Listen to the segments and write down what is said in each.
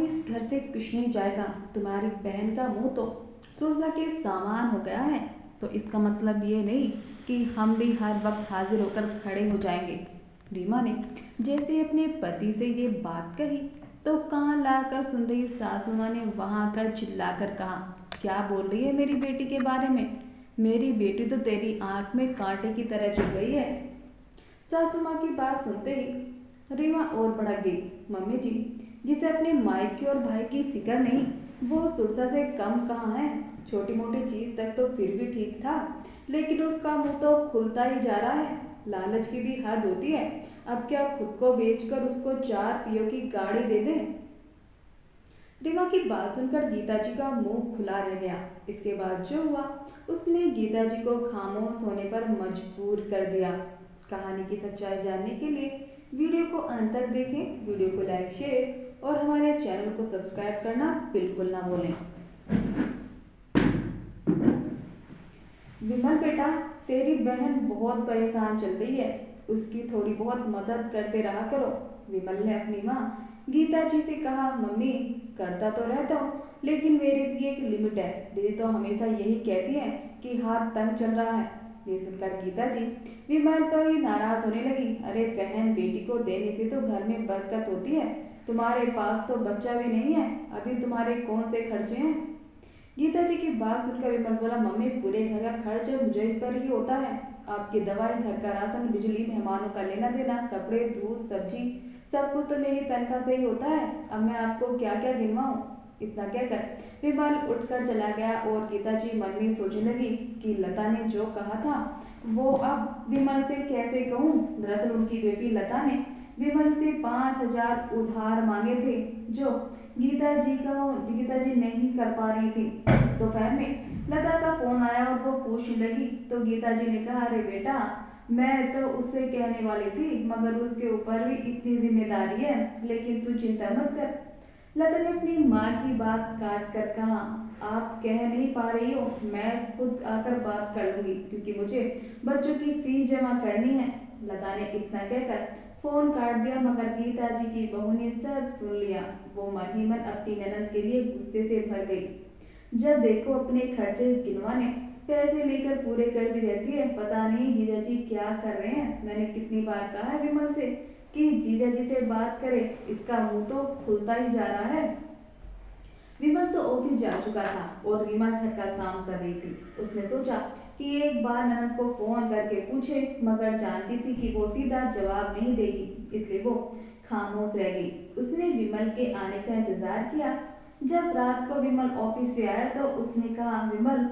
अब इस घर से कुछ नहीं जाएगा। तुम्हारी बहन का मुंह तो सुरसा के सामान हो गया है, तो इसका मतलब ये नहीं कि हम भी हर वक्त हाजिर होकर खड़े हो जाएंगे। रीमा ने जैसे अपने पति से ये बात कही तो कान लाकर सुन रही सासू माँ ने वहां आकर चिल्लाकर कहा, क्या बोल रही है मेरी बेटी के बारे में? मेरी बेटी तो तेरी आंख में कांटे की तरह चुभ गई है। सासू माँ की बात सुनते ही रीमा और भड़क गई। मम्मी जी, जिसे अपने मायके और भाई की फिक्र नहीं, वो सुरसा से कम कहाँ है। छोटी मोटी चीज तक तो फिर भी ठीक था, लेकिन उसका मुंह तो खुलता ही जा रहा है। लालच की भी हद होती है। अब क्या खुद को बेचकर उसको 4 पियों की गाड़ी दे दें? रीमा की बात सुनकर गीता जी का मुंह खुला रह गया। इसके बाद जो हुआ उसने गीता जी को खामोश होने पर मजबूर कर दिया। कहानी की सच्चाई जानने के लिए वीडियो को अंत तक देखें। वीडियो को लाइक, शेयर और हमारे चैनल को सब्सक्राइब करना बिल्कुल ना भूलें। विमल बेटा, तेरी बहन बहुत परेशान चल रही है, उसकी थोड़ी बहुत मदद करते रहा करो। विमल ने अपनी माँ गीता जी से कहा। मम्मी, करता तो रहता हूँ, लेकिन मेरी भी एक लिमिट है। दीदी तो हमेशा यही कहती है कि हाथ तंग चल रहा है। ये सुनकर गीता जी विमल पर ही नाराज होने लगी। अरे बहन, बेटी को देने से तो घर में बरकत होती है। तुम्हारे पास तो बच्चा भी नहीं है, अभी तुम्हारे कौन से खर्चे हैं? गीता जी की बात सुनकर विमल बोला, मम्मी पूरे घर का खर्च मुझे पर ही होता है। आपकी दवाई, घर का राशन, बिजली, मेहमानों का लेना देना, कपड़े, दूध, सब्जी, सब कुछ तो मेरी तनख्वाह से ही होता है। अब मैं आपको क्या क्या गिनवाऊं? इतना कहकर विमल उठकर चला गया और गीता जी मन में सोचने लगी कि लता ने जो कहा था वो अब विमल से कैसे कहूँ। दरअसल उनकी बेटी लता ने विमल से 5,000 उधार मांगे थे, जो गीता जी नहीं कर पा रही थी। दोपहर में लता का फोन आया और वो पूछने लगी तो गीता जी ने कहा, अरे बेटा, मैं तो उससे कहने वाली थी, मगर उसके ऊपर भी इतनी जिम्मेदारी है, लेकिन तू चिंता मत कर। लता ने अपनी माँ की बात काट कर कहा, आप कह नहीं पा रही हो, मैं खुद आकर बात कर लूंगी, क्योंकि मुझे बच्चों की फीस जमा करनी है। लता ने इतना कहकर फोन काट दिया, मगर गीता जी की बहू ने सब सुन लिया। वो मन ही मन अपनी ननद के लिए गुस्से से भर गई। जब देखो अपने खर्चे गिनवाने पैसे लेकर पूरे करती रहती है। पता नहीं जीजा जी क्या कर रहे हैं। मैंने कितनी बार कहा है विमल से कि जीजा जी से बात करे, इसका मुंह तो खुलता ही जा रहा है। विमल तो ऑफिस जा चुका था और रीमा घर का काम कर रही थी। उसने सोचा कि एक बार ननद को फोन करके पूछे, मगर जानती थी कि वो सीधा जवाब नहीं देगी, इसलिए वो खामोश रह गई। उसने विमल के आने का इंतजार किया। जब रात को विमल ऑफिस से आया तो उसने कहा, विमल,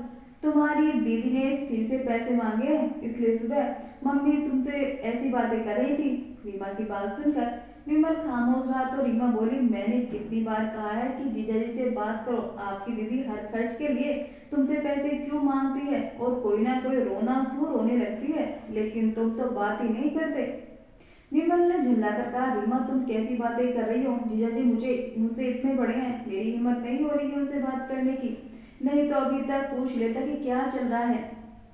तुम्हारी दीदी ने फिर से पैसे मांगे हैं, इसलिए सुबह मम्मी तुमसे ऐसी बातें कर रही थी। रीमा की बात सुनकर विमल खामोश रहा तो रीमा बोली, मैंने कितनी बार कहा है कि जीजा जी से बात करो। आपकी दीदी हर खर्च के लिए तुमसे पैसे क्यों मांगती है और कोई ना कोई रोना क्यों रोने लगती है, लेकिन तुम तो बात ही नहीं करते। विमल ने झल्लाकर कहा, रीमा तुम कैसी बातें कर रही हो? जीजा जी मुझसे इतने बड़े हैं, मेरी हिम्मत नहीं हो रही है उनसे बात करने की, नहीं तो अभी तक पूछ लेता कि क्या चल रहा है।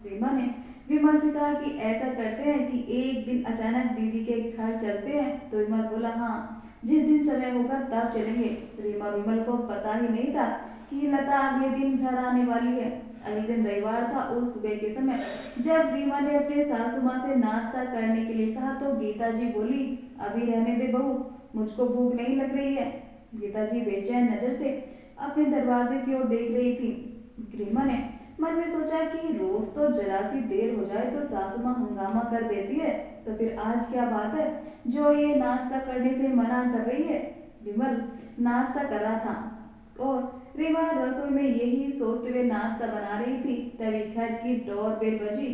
रीमा ने विमल से कहा कि ऐसा करते हैं कि एक दिन अचानक दीदी के घर चलते हैं। तो विमल बोला, हाँ, जिस दिन समय होगा तब चलेंगे। रीमा विमल को पता ही नहीं था कि लता अगले दिन घर आने वाली है। अगले दिन रविवार था और सुबह के समय जब रीमा ने अपने सासू माँ से नाश्ता करने के लिए कहा तो गीता जी बोली, अभी रहने दे बहू, मुझको भूख नहीं लग रही है। गीता जी बेचैन नजर से अपने दरवाजे की ओर देख रही थी। रीमा ने मन में सोचा कि रोज तो जरा सी देर हो जाए तो सासू माँ हंगामा कर देती है, तो फिर आज क्या बात है जो ये नाश्ता करने से मना कर रही है। विमल नाश्ता कर रहा था और रीमा रसोई में यही सोचते हुए नाश्ता बना रही थी। तभी घर की डोरबेल बजी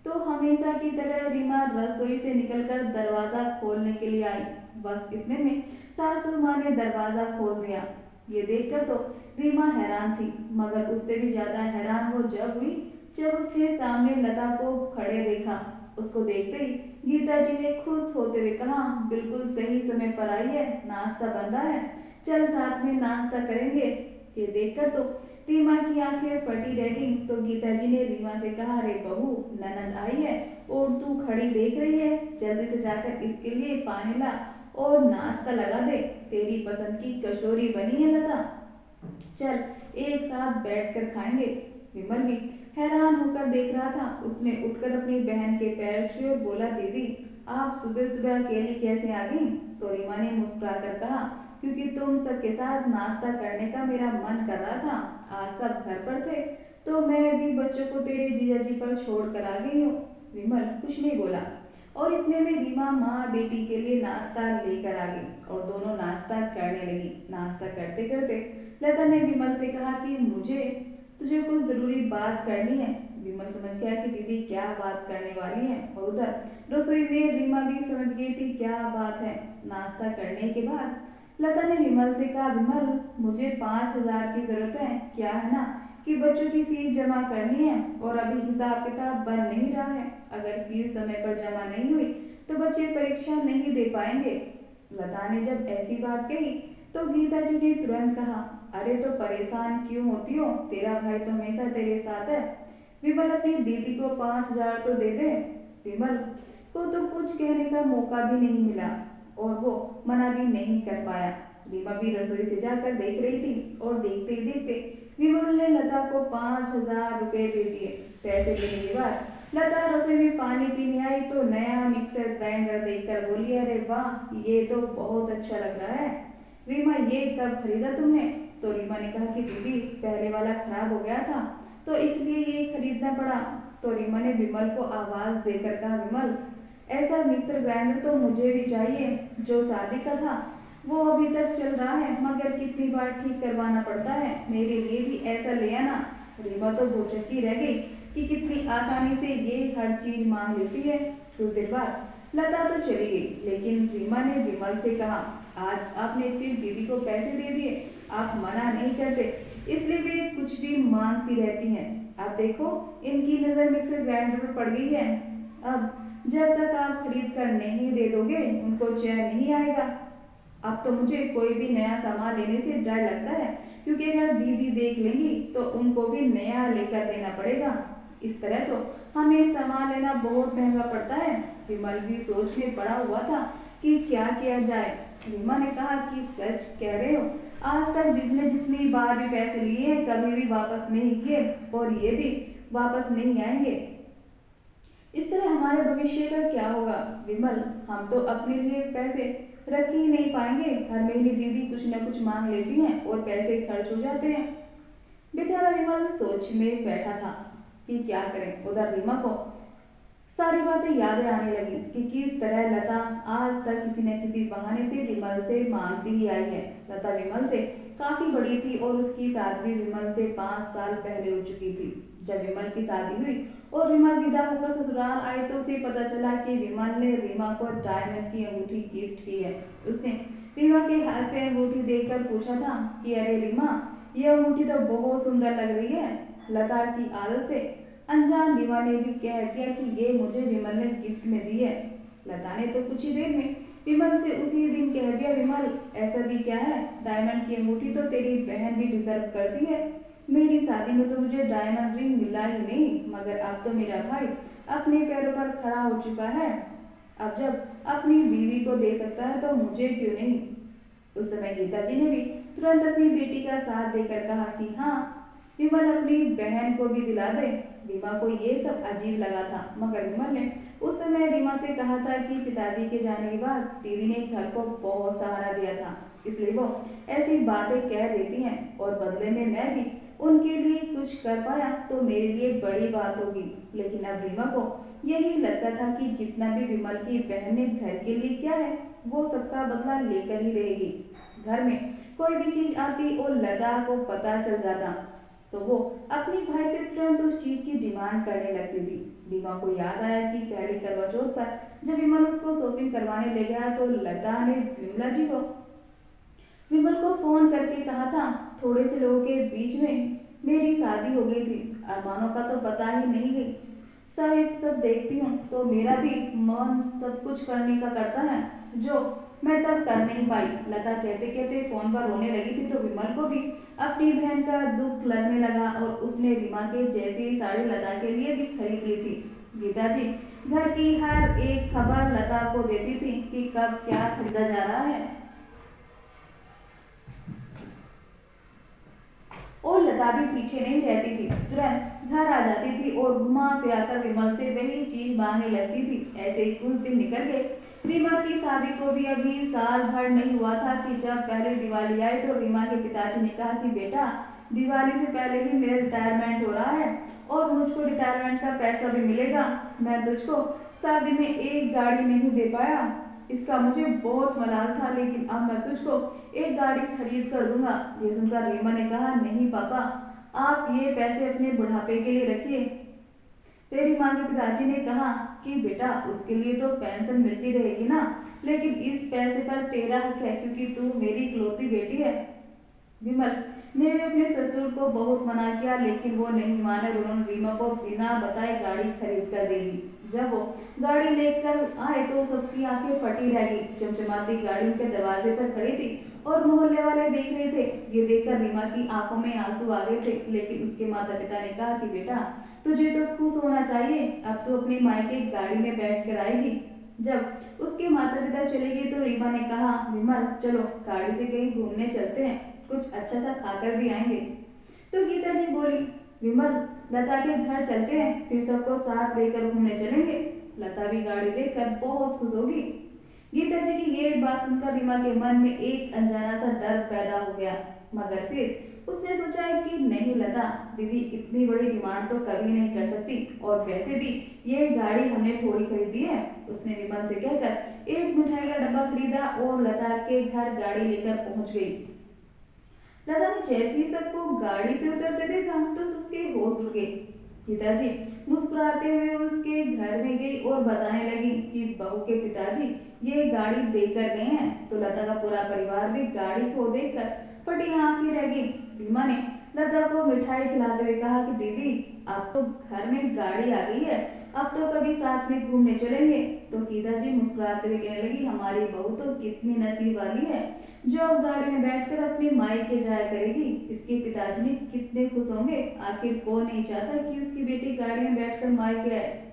तो हमेशा की तरह रीमा रसोई से निकलकर दरवाजा खोलने के लिए आई। वक्त इतने में सासू माँ ने दरवाजा खोल दिया। ये देखकर तो रीमा हैरान थी, मगर उससे भी ज्यादा हैरान वो जब हुई जब उसने सामने लता को खड़े देखा। उसको देखते ही गीता जी ने खुश होते हुए कहा, बिल्कुल सही समय पर आई है, नाश्ता बन रहा है, चल साथ में नाश्ता करेंगे। ये देखकर तो रीमा की आंखें फटी रह गईं। तो गीता जी ने रीमा से कहा, अरे बहू, ननद आई है और तू खड़ी देख रही है, जल्दी से जाकर इसके लिए पानी ला और नाश्ता लगा दे। तेरी पसंद की कचौरी बनी है लता, चल एक साथ बैठकर खाएंगे। विमल भी हैरान होकर देख रहा था। उसने उठकर अपनी बहन के पैर छुए और बोला, दीदी आप सुबह सुबह अकेली कैसे आ गई? तो रीमा ने मुस्कुराकर कहा, क्योंकि तुम सबके साथ नाश्ता करने का मेरा मन कर रहा था। आज सब घर पर थे तो मैं भी बच्चों को तेरे जीजा जी पर छोड़ कर आ गई हूँ। विमल कुछ नहीं बोला और इतने में रीमा माँ बेटी के लिए नाश्ता लेकर आ गई और दोनों नाश्ता करने लगी। नाश्ता करते करते लता ने विमल से कहा कि मुझे तुझे कुछ जरूरी बात करनी है। विमल समझ गया कि दीदी क्या बात करने वाली है और उधर रसोई में रीमा भी समझ गई थी क्या बात है। नाश्ता करने के बाद लता ने विमल से कहा, विमल मुझे 5,000 की जरूरत है। क्या है ना कि बच्चों की फीस जमा करनी है और अभी हिसाब किताब बन नहीं रहा है। अगर फीस समय पर जमा नहीं हुई तो बच्चे परीक्षा नहीं दे पाएंगे। लता ने जब ऐसी बात कही तो गीता जी ने तुरंत कहा, अरे तो परेशान क्यों होती हो, तेरा भाई तो हमेशा तेरे साथ है। विमल अपनी दीदी को 5,000 तो दे दे। विमल को तो कुछ कहने का मौका भी नहीं मिला और वो मना भी नहीं कर पाया। रीमा भी रसोई से जाकर देख रही थी और देखते ही देखते विमल ने लता को 5,000 रुपए दे दिए। पैसे लेने के बाद लता रसोई में पानी पीने आई तो नया मिक्सर ग्राइंडर देखकर बोली, अरे वाह ये तो बहुत अच्छा लग रहा है। रीमा ये कब खरीदा तुमने? तो रीमा ने कहा कि दीदी पहले वाला खराब हो गया था तो इसलिए ये खरीदना पड़ा। तो रीमा ने विमल को आवाज देकर कहा, विमल ऐसा मिक्सर ग्राइंडर तो मुझे भी चाहिए। जो शादी का था वो अभी तक चल रहा है मगर कितनी बार ठीक करवाना पड़ता है। मेरे लिए भी ऐसा ले आना। रीमा तो भौचक्की रह गई कि कितनी आसानी से ये हर चीज मांग लेती है। कुछ देर बाद लता तो चली गई लेकिन रीमा ने विमल से कहा, आज आपने फिर दीदी को पैसे दे दिए। आप मना नहीं करते इसलिए वे कुछ भी मांगती रहती हैं। अब देखो इनकी नजर मिक्सर ग्राइंडर पर पड़ गई है। अब जब तक आप खरीद कर नहीं दे दोगे उनको चैन नहीं आएगा। अब तो मुझे कोई भी नया सामान लेने से डर लगता है क्योंकि अगर दीदी देख लेंगी तो उनको भी नया लेकर देना पड़ेगा। इस तरह तो हमें सामान लेना बहुत महंगा पड़ता है। विमल भी सोच में पड़ा हुआ था कि क्या किया जाए। रीमा ने कहा कि सच कह रहे हो, आज तक दीदी ने जितनी बार भी पैसे लिए हैं कभी भी वापस नहीं किए और ये भी वापस नहीं आएंगे। इस तरह हमारे भविष्य का क्या होगा विमल? हम तो अपने लिए पैसे रख ही नहीं पाएंगे। हर महीने दीदी कुछ न कुछ मांग लेती हैं और पैसे खर्च हो जाते हैं। बेचारा विमल सोच में बैठा था कि क्या करें। उधर रीमा को सारी बातें यादें आने लगी कि किस तरह लता आज तक किसी न किसी बहाने से विमल से मांगती ही आई है। लता विमल से काफी बड़ी थी और उसकी शादी विमल से 5 साल पहले हो चुकी थी। जब विमल की शादी हुई और रीमा विदा होकर ससुराल आई तो उसे पता चला कि विमल ने रीमा को डायमंड की अंगूठी गिफ्ट की है। उसने रीमा के हाथ से अंगूठी देखकर पूछा था कि अरे रीमा ये अंगूठी तो बहुत सुंदर लग रही है। लता की आदत से अनजान रीमा ने भी कह दिया कि ये मुझे विमल ने गिफ्ट में दी है। लता ने तो कुछ ही देर में विमल से उसी दिन कह दिया, विमल ऐसा भी क्या है, डायमंड की अंगूठी तो तेरी बहन भी डिजर्व करती है। मेरी शादी में तो मुझे डायमंड रिंग मिला ही नहीं मगर अब तो मेरा भाई अपने पैरों पर खड़ा हो चुका है। अब जब अपनी बीवी को दे सकता है तो मुझे क्यों नहीं। उस समय गीता जी ने भी तुरंत अपनी बेटी का साथ देकर कहा कि हाँ विमल अपनी बहन को भी दिला दे। रीमा को ये सब अजीब लगा था मगर विमल ने उस समय रीमा से कहा था कि पिताजी के जाने के बाद दीदी ने घर को बहुत सहारा दिया था इसलिए वो ऐसी बातें कह देती हैं और बदले में मैं भी उनके लिए कुछ कर पाया तो मेरे लिए बड़ी बात होगी। लेकिन अब रीमा को यही लगता था कि जितना भी विमल की बहन ने घर के लिए किया है वो सबका बदला लेकर ही रहेगी। घर में कोई भी चीज आती और लता को पता चल जाता तो वो अपनी भाई से तुरंत उस चीज की डिमांड करने लगती थी। रीमा को याद आया कि पहली करवा चौथ पर जब विमल उसको शॉपिंग करवाने ले गया तो लता ने विमल को फोन करके कहा था, थोड़े से लोगों के बीच में मेरी शादी हो गई थी, अरमानों का तो पता ही नहीं गई। सब देखती हूँ तो मेरा भी मन सब कुछ करने का करता है जो मैं तब कर नहीं पाई। लता कहते कहते फोन पर रोने लगी थी तो विमल को भी अपनी बहन का दुख लगने लगा और उसने रीमा के जैसी साड़ी लता के लिए भी खरीद ली थी। गीता जी घर की हर एक खबर लता को देती थी कि कब क्या खरीदा जा रहा है, और लता भी पीछे नहीं रहती थी। तुरंत घर आ जाती थी और घुमा फिराकर विमल से वही चीज मांगने लगती थी। ऐसे ही कुछ दिन निकल गए। रीमा की शादी को भी अभी साल भर नहीं हुआ था कि जब पहले दिवाली आई तो रीमा के पिताजी ने कहा कि बेटा, दिवाली से पहले ही मेरा रिटायरमेंट हो रहा है और मुझको रिटायरमेंट का पैसा भी मिलेगा। मैं तुझको शादी में एक गाड़ी नहीं दे पाया, इसका मुझे बहुत मलाल था, लेकिन अब मैं तुझको एक गाड़ी खरीद कर दूंगा। ये सुनकर रीमा ने कहा, नहीं पापा, आप ये पैसे अपने बुढ़ापे के लिए रखिए। तेरी माँ के पिताजी ने कहा कि बेटा, उसके लिए तो पेंशन मिलती रहेगी ना, लेकिन इस पैसे पर तेरा हक है क्योंकि तू मेरी इकलौती बेटी है। विमल ने भी अपने ससुर को बहुत मना किया, लेकिन वो नहीं माने। उन्होंने रीमा को बिना बताए गाड़ी खरीद कर दे दी। जब वो गाड़ी लेकर आए तो सबकी आंखें फटी रह गई। चमचमाती गाड़ी उनके दरवाजे पर खड़ी थी और मोहल्ले वाले देख रहे थे। ये देखकर रीमा की आंखों में आंसू आ गए थे, लेकिन उसके माता पिता ने कहा कि बेटा, तुझे तो खुश होना चाहिए, अब तू अपनी मायके गाड़ी में बैठ कर आएगी। जब उसके माता पिता चले गए तो रीमा ने कहा, विमल चलो गाड़ी से कहीं घूमने चलते हैं, कुछ अच्छा सा खाकर भी आएंगे। तो गीता जी बोली, विमल, लता के घर चलते हैं, फिर सबको साथ लेकर घूमने चलेंगे। लता भी गाड़ी देखकर बहुत खुश होगी। गीता जी की ये बात सुनकर रीमा के मन में एक अनजाना सा डर पैदा हो गया, मगर फिर उसने सोचा कि नहीं लता दीदी इतनी बड़ी डिमांड तो कभी नहीं कर सकती, और वैसे भी ये गाड़ी हमने थोड़ी खरीदी है। उसने विमल से कहकर एक मिठाई का डब्बा खरीदा और लता के घर गाड़ी लेकर पहुंच गई। लता ने जैसे ही सबको गाड़ी से उतरते देखा तो उसके होश उड़ गए। गीता जी मुस्कुराते हुए उसके घर में गई और बताने लगी कि बहू के पिताजी ये गाड़ी देकर गए हैं। तो लता का पूरा परिवार भी गाड़ी को देखकर फटी आंखें रह गई। रीमा ने लता को मिठाई खिलाते हुए कहा कि दीदी, अब तो घर में गाड़ी आ गई है, अब तो कभी साथ में घूमने चलेंगे। तो गीता जी मुस्कुराते हुए कहने लगी, हमारी बहू तो कितनी नसीब वाली है जो अब गाड़ी में बैठकर अपने मायके जाया करेगी। इसके पिताजी ने कितने खुश होंगे, आखिर कौन नहीं चाहता कि उसकी बेटी गाड़ी में बैठकर मायके आए।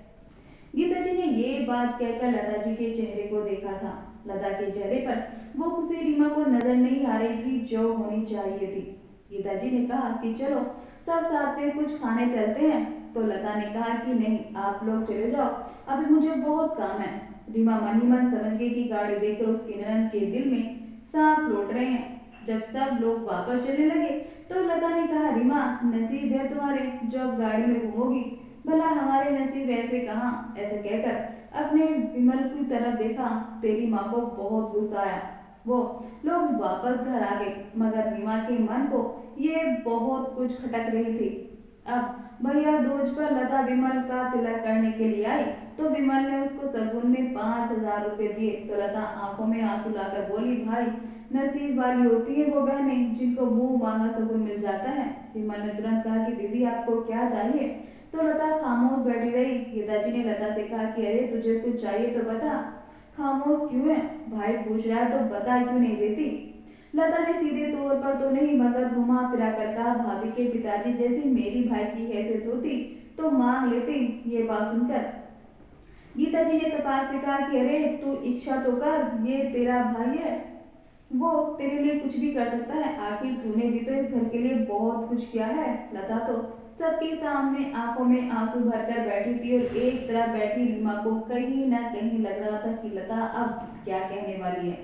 गीता जी ने ये बात कहकर लता जी के चेहरे को देखा था। लता के चेहरे पर वो खुशी रीमा को नजर नहीं आ रही थी जो होनी चाहिए थी। गीता जी ने कहा कि चलो सब साथ में कुछ खाने चलते हैं। तो लता ने कहा कि नहीं, आप लोग चले जाओ, अभी मुझे बहुत काम है। रीमा मन ही मन समझ गई कि गाड़ी देखकर उसकी ननद के दिल में सांप लौट रहे हैं। जब सब लोग वापस चलने लगे तो लता ने कहा, रीमा, नसीब है तुम्हारे जो अब गाड़ी में घूमोगी, भला हमारे नसीब ऐसे कहाँ। ऐसे कहकर अपने विमल की तरफ देखा। तेरी माँ को बहुत गुस्सा आया। वो लोग वापस घर आ गए, मगर रीमा के मन को ये बहुत कुछ खटक रही थी। अब भैया दूज पर लता विमल का तिलक करने के लिए आई तो विमल ने उसको सगुन में 5,000 रुपए दिए। तो लता आंखों में आंसू लाकर बोली, भाई, नसीब वाली होती है वो बहनें जिनको मुंह मांगा सगुन मिल जाता है। विमल ने तुरंत कहा कि दीदी आपको क्या चाहिए। तो लता खामोश बैठी रही। गीता जी ने लता से कहा कि अरे तुझे कुछ चाहिए तो बता, खामोश क्यों है, भाई पूछ रहा है तो बता क्यों नहीं देती। लता ने सीधे तौर पर तो नहीं मगर घुमा फिरा कर कहा, भाभी के पिताजी जैसी मेरी भाई की हैसियत होती तो मांग लेती। ये बात सुनकर गीता जी ने तपाक से कहा कि अरे तू इच्छा तो कर, ये तेरा भाई है, वो तेरे लिए कुछ भी कर सकता है, आखिर तूने भी तो इस घर के लिए बहुत कुछ किया है। लता तो सबके सामने आंखों में आंसू भरकर बैठी थी और एक तरफ बैठी रीमा को कहीं ना कहीं लग रहा था कि लता अब क्या कहने वाली है।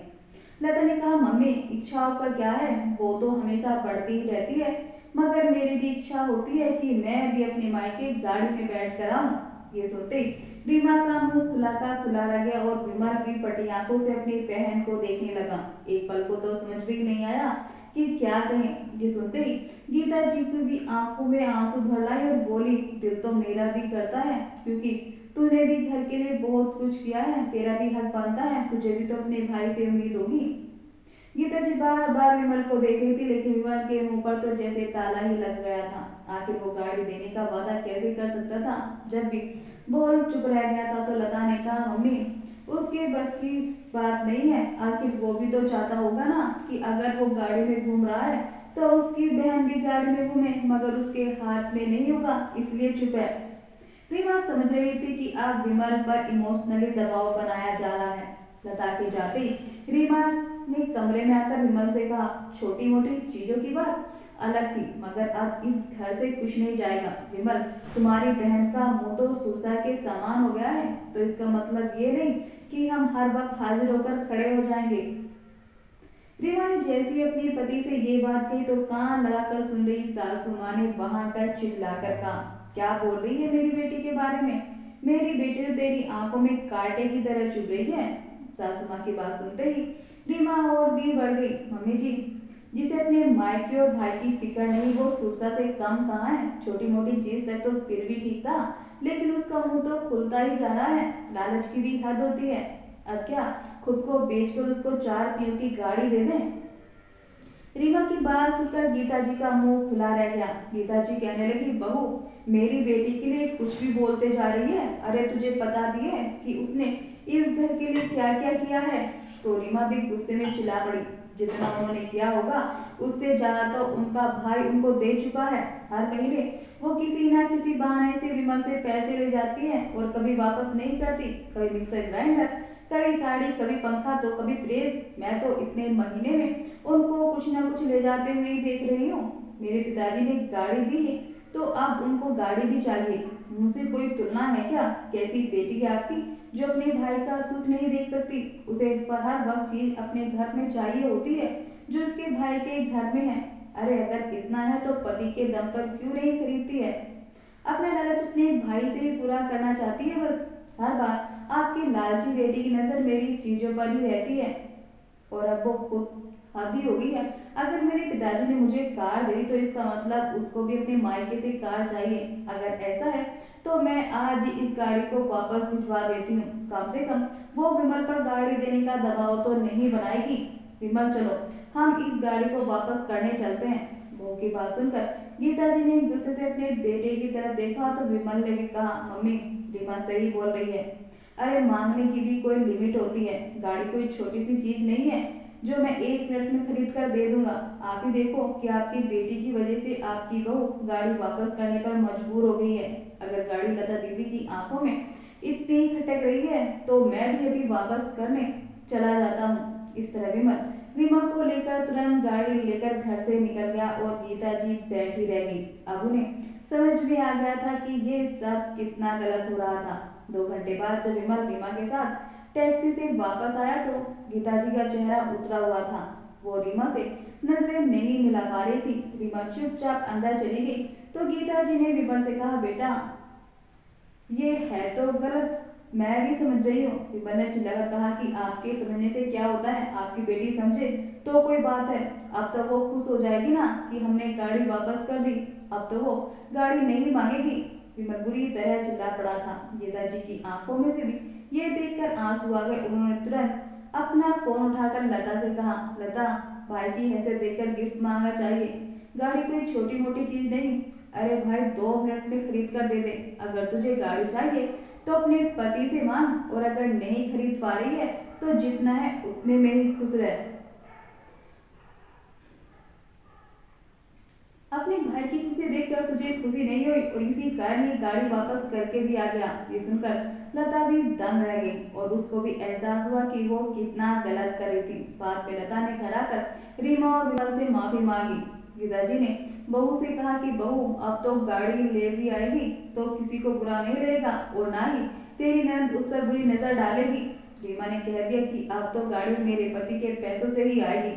लता ने कहा, मम्मी, इच्छाओं का क्या है, वो तो हमेशा बढ़ती ही रहती है, मगर मेरी भी इच्छा होती है कि मैं भी अपने मायके गाड़ी में बैठ कर आऊं। ये सुनते ही रीमा का मुंह खुला का खुला रह गया और विमल भी फटी आंखों से अपनी बहन को देखने लगा। एक पल को तो समझ भी नहीं आया कि क्या कहें। ये सुनते ही गीता जी की भी आंखों में आंसू भर लाई और बोली, दिल तो मेरा भी करता है क्योंकि तूने भी घर के लिए बहुत कुछ किया है, तेरा भी हक बनता है, तुझे भी तो अपने भाई से उम्मीद होगी। गीता जी बार बार विमल को देख रही थी, लेकिन विमल के मुंह पर तो जैसे ताला ही लग गया था। आखिर वो गाड़ी देने का वादा कैसे कर सकता था। जब भी बोल चुप रह गया था तो लता ने कहा, मम्मी, उसके बस की बात नहीं है, आखिर वो भी तो चाहता होगा ना कि अगर वो गाड़ी में घूम रहा है तो उसकी बहन भी गाड़ी में घूमे, मगर उसके हाथ में नहीं होगा, इसलिए चुप है। रीमा समझ रही थी कि अब विमल पर इमोशनली दबाव बनाया जा रहा है। लता के जाते ही रीमा ने कमरे में आकर विमल से कहा, छोटी मोटी चीजों की बात अलग थी, मगर अब इस घर से कुछ नहीं जाएगा। विमल, तुम्हारी बहन का मुंह तो सुरसा के समान हो गया है, तो इसका मतलब ये नहीं कि हम हर वक्त हाजिर होकर खड़े हो जाएंगे। रीमा ने जैसे ही अपने पति से ये बात कही तो कान लगाकर सुन रही सासू माँ ने वहां कर चिल्लाकर कहा, क्या बोल रही है मेरी बेटी के बारे में? मेरी बेटी तो तेरी आंखों में कांटे की तरह चुभ रही है। सासू माँ की बात सुनते ही रीमा और भी बढ़ गई। मम्मी जी, जिसे अपने मायके और भाई की फिक्र नहीं वो सुरसा से कम कहाँ है? छोटी मोटी चीज तक तो फिर भी ठीक था, लेकिन उसका मुंह तो खुलता ही जा रहा है। लालच की भी हद होती है। अब क्या खुद को बेचकर उसको 4 पहियों की गाड़ी दे दें? रीमा की बात सुनकर गीता जी का मुंह खुला रह गया। गीता जी कहने लगी, बहू, मेरी बेटी के लिए कुछ भी बोलते जा रही है। अरे तुझे पता भी है कि उसने इस घर के लिए क्या क्या किया है? तो रीमा भी गुस्से में चिल्ला पड़ी, जितना उन्होंने किया होगा उससे ज्यादा तो उनका भाई उनको दे चुका है। हर महीने वो किसी ना किसी बहाने से विमल से पैसे ले जाती है और कभी वापस नहीं करती। कभी मिक्सर ग्राइंडर, कभी साड़ी, कभी पंखा तो कभी प्रेस। मैं तो इतने महीने में उनको कुछ ना कुछ ले जाते हुए ही देख रही हूँ। मेरे पिताजी ने गाड़ी दी है तो अब उनको गाड़ी भी चाहिए। मुझसे कोई तुलना है क्या? कैसी बेटी है आपकी जो अपने भाई का सुख नहीं देख सकती? उसे पर हर वक्त चीज अपने घर में चाहिए होती है जो उसके भाई के घर में है। अरे अगर इतना है तो पति के दम पर क्यों नहीं खरीदती है? अपना लालच अपने भाई से ही पूरा करना चाहती है बस। हर बार आपकी लालची बेटी की नजर मेरी चीजों पर ही रहती है और अब वो खुद आदि हो गई है। अगर मेरे पिताजी ने मुझे कार दी तो इसका मतलब उसको भी अपने मायके से कार चाहिए। अगर ऐसा है तो मैं आज ही इस गाड़ी को वापस भिजवा देती हूँ। कम से कम वो विमल पर गाड़ी देने का दबाव तो नहीं बनाएगी। विमल, चलो हम इस गाड़ी को वापस करने चलते हैं। बहू की बात सुनकर गीता जी ने गुस्से से अपने बेटे की तरफ देखा तो विमल ने भी कहा, मम्मी, रीमा सही बोल रही है। अरे मांगने की भी कोई लिमिट होती है। गाड़ी कोई छोटी सी चीज नहीं है जो मैं 1 मिनट में खरीद कर दे दूंगा। आप ही देखो कि आपकी बेटी की वजह से आपकी बहू गाड़ी वापस करने पर मजबूर हो गई है। अगर गाड़ी लता दीदी की आंखों में इतनी खटक रही है तो मैं भी अभी वापस करने चला जाता हूँ। इस तरह विमल रीमा को लेकर तुरंत गाड़ी लेकर घर से निकल गया और गीता जी बैठी रह गई। अब उन्हें समझ में आ गया था कि ये सब कितना गलत हो रहा था। 2 घंटे बाद जब विमल रीमा के साथ टैक्सी से वापस आया तो गीता जी का चेहरा उतरा हुआ था। वो रीमा से नजरें नहीं मिला पा रही थी। रीमा चुपचाप अंदर चली गई तो गीता जी ने विमल से कहा, बेटा, ये है तो गलत, मैं भी समझ रही हूँ। विमल ने चिल्लाकर कहा कि आपके समझने से क्या होता है? आपकी बेटी समझे तो कोई बात है। अब तो वो खुश हो जाएगी ना कि हमने गाड़ी वापस कर दी। अब तो वो गाड़ी नहीं मांगेगी। विमल बुरी तरह चिल्ला पड़ा था। गीता जी की आंखों में से भी ये देखकर आंसू आ गए। उन्होंने तुरंत अपना फोन उठाकर लता से कहा, लता, भाई की हैसियत देखकर गिफ्ट मांगना चाहिए। गाड़ी कोई छोटी मोटी चीज नहीं। अरे भाई, 2 मिनट में खरीद कर दे दे। अगर तुझे गाड़ी चाहिए तो अपने पति से मांग, और अगर नहीं खरीद पा रही है तो जितना है उतने में ही खुश रह। अपने भाई की खुशी देखकर तुझे खुशी नहीं हुई और इसी कारण ही गाड़ी वापस करके भी आ गया। ये सुनकर लता भी दंग रह गई और उसको भी एहसास हुआ कि वो कितना गलत कर रही थी। बाद में लता ने घर आकर रीमा और विमल से माफी मांगी। गीता जी ने बहू से कहा कि बहू, अब तो गाड़ी ले भी आएगी तो किसी को बुरा नहीं लगेगा और ना ही तेरी ननद उस पर बुरी नजर डालेगी। रीमा ने कह दिया कि अब तो गाड़ी मेरे पति के पैसों से ही आएगी,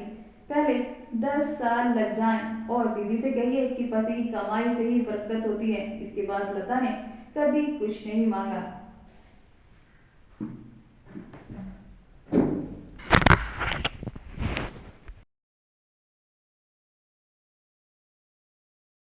पहले 10 साल लग जाएं, और दीदी से कहिए कि पति की कमाई से ही बरकत होती है। इसके बाद लता ने कभी कुछ नहीं मांगा।